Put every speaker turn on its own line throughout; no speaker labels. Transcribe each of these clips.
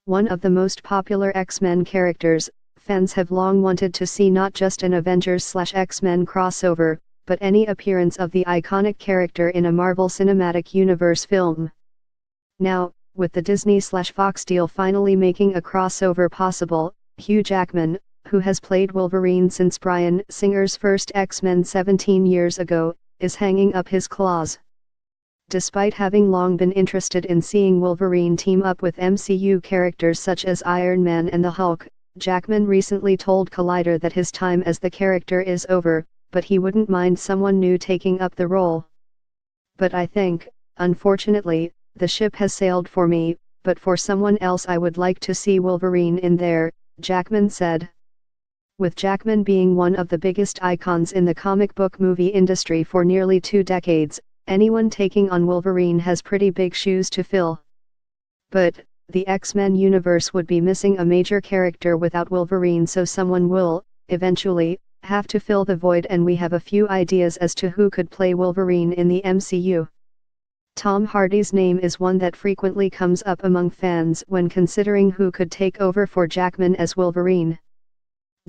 One of the most popular X-Men characters, fans have long wanted to see not just an Avengers/X-Men crossover, but any appearance of the iconic character in a Marvel Cinematic Universe film. Now, with the Disney/Fox deal finally making a crossover possible, Hugh Jackman, who has played Wolverine since Bryan Singer's first X-Men 17 years ago, is hanging up his claws. Despite having long been interested in seeing Wolverine team up with MCU characters such as Iron Man and the Hulk, Jackman recently told Collider that his time as the character is over, but he wouldn't mind someone new taking up the role. "But I think, unfortunately, the ship has sailed for me, but for someone else I would like to see Wolverine in there," Jackman said. With Jackman being one of the biggest icons in the comic book movie industry for nearly 2 decades, anyone taking on Wolverine has pretty big shoes to fill. But, the X-Men universe would be missing a major character without Wolverine, so someone will, eventually, have to fill the void, and we have a few ideas as to who could play Wolverine in the MCU. Tom Hardy's name is one that frequently comes up among fans when considering who could take over for Jackman as Wolverine.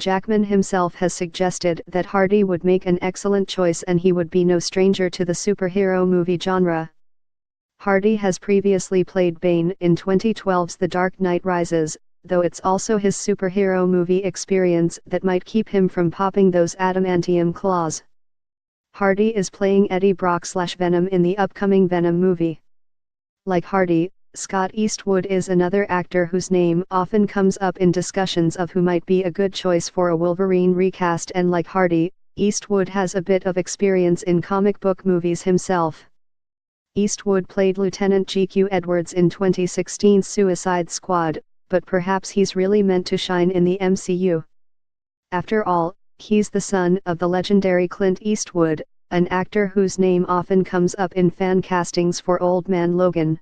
Jackman himself has suggested that Hardy would make an excellent choice, and he would be no stranger to the superhero movie genre. Hardy has previously played Bane in 2012's The Dark Knight Rises, though it's also his superhero movie experience that might keep him from popping those adamantium claws. Hardy is playing Eddie Brock/Venom in the upcoming Venom movie. Like Hardy, Scott Eastwood is another actor whose name often comes up in discussions of who might be a good choice for a Wolverine recast, and like Hardy, Eastwood has a bit of experience in comic book movies himself. Eastwood played Lieutenant G.Q. Edwards in 2016's Suicide Squad, but perhaps he's really meant to shine in the MCU. After all, he's the son of the legendary Clint Eastwood, an actor whose name often comes up in fan castings for Old Man Logan.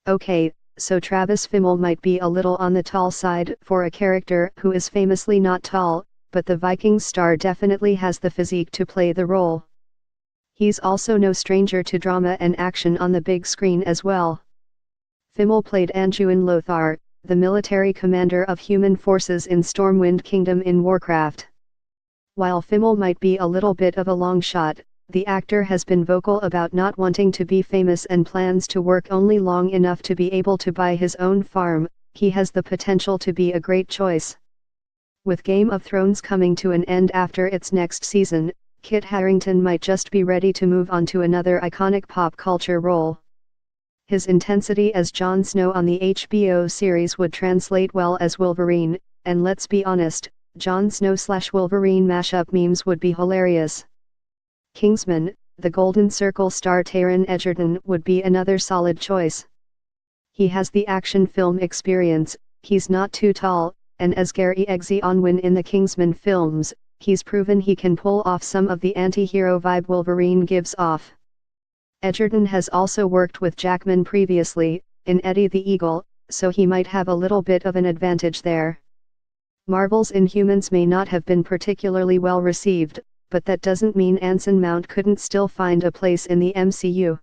Okay, so Travis Fimmel might be a little on the tall side for a character who is famously not tall, but the Vikings star definitely has the physique to play the role. He's also no stranger to drama and action on the big screen as well. Fimmel played Anduin Lothar, the military commander of human forces in Stormwind Kingdom in Warcraft. While Fimmel might be a little bit of a long shot, the actor has been vocal about not wanting to be famous and plans to work only long enough to be able to buy his own farm. He has the potential to be a great choice. With Game of Thrones coming to an end after its next season, Kit Harington might just be ready to move on to another iconic pop culture role. His intensity as Jon Snow on the HBO series would translate well as Wolverine, and let's be honest, Jon Snow/Wolverine mashup memes would be hilarious. Kingsman, the Golden Circle star Taron Egerton would be another solid choice. He has the action film experience, he's not too tall, and as Gary Eggsy Onwin in the Kingsman films, he's proven he can pull off some of the anti-hero vibe Wolverine gives off. Egerton has also worked with Jackman previously, in Eddie the Eagle, so he might have a little bit of an advantage there. Marvel's Inhumans may not have been particularly well received, but that doesn't mean Anson Mount couldn't still find a place in the MCU.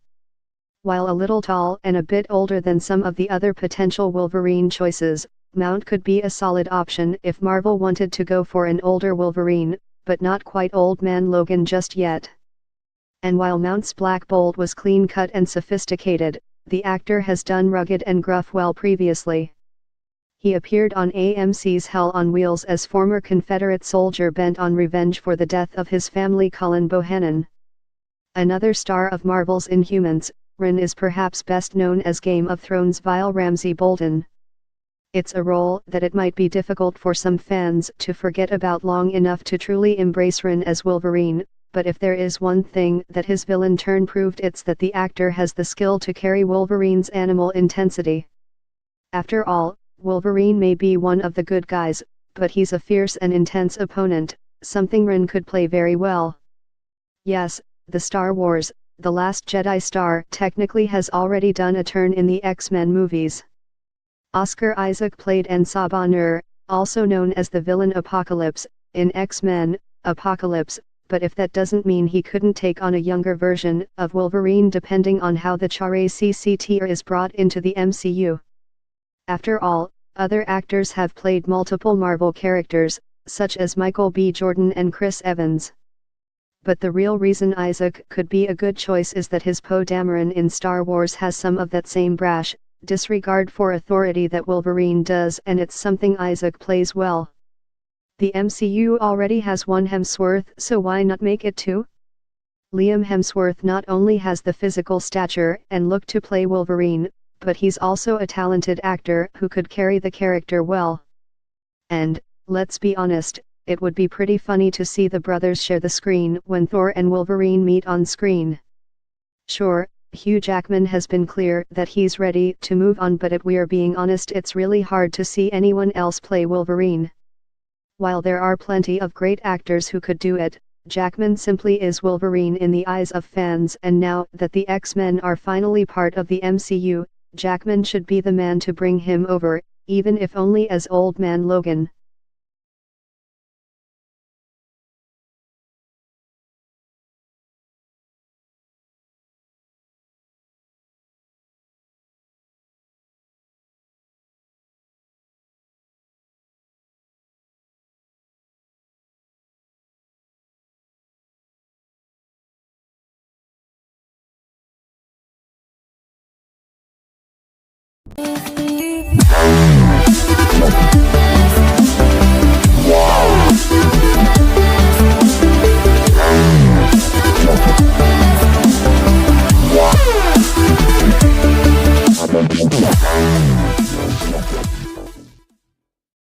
While a little tall and a bit older than some of the other potential Wolverine choices, Mount could be a solid option if Marvel wanted to go for an older Wolverine, but not quite Old Man Logan just yet. And while Mount's Black Bolt was clean-cut and sophisticated, the actor has done rugged and gruff well previously. He appeared on AMC's Hell on Wheels as former Confederate soldier bent on revenge for the death of his family, Cullen Bohannon. Another star of Marvel's Inhumans, Ren is perhaps best known as Game of Thrones' vile Ramsay Bolton. It's a role that it might be difficult for some fans to forget about long enough to truly embrace Ren as Wolverine, but if there is one thing that his villain turn proved, it's that the actor has the skill to carry Wolverine's animal intensity. After all, Wolverine may be one of the good guys, but he's a fierce and intense opponent, something Ren could play very well. Yes, the Star Wars, The Last Jedi star technically has already done a turn in the X-Men movies. Oscar Isaac played Ensaba Nur, also known as the villain Apocalypse, in X-Men, Apocalypse, but if that doesn't mean he couldn't take on a younger version of Wolverine depending on how the Chare CCTR is brought into the MCU. After all, Other actors have played multiple Marvel characters, such as Michael B. Jordan and Chris Evans. But the real reason Isaac could be a good choice is that his Poe Dameron in Star Wars has some of that same brash, disregard for authority that Wolverine does, and it's something Isaac plays well. The MCU already has one Hemsworth, so why not make it two? Liam Hemsworth not only has the physical stature and look to play Wolverine, but he's also a talented actor who could carry the character well. And, let's be honest, it would be pretty funny to see the brothers share the screen when Thor and Wolverine meet on screen. Sure, Hugh Jackman has been clear that he's ready to move on, but if we're being honest, it's really hard to see anyone else play Wolverine. While there are plenty of great actors who could do it, Jackman simply is Wolverine in the eyes of fans, and now that the X-Men are finally part of the MCU, Jackman should be the man to bring him over, even if only as Old Man Logan.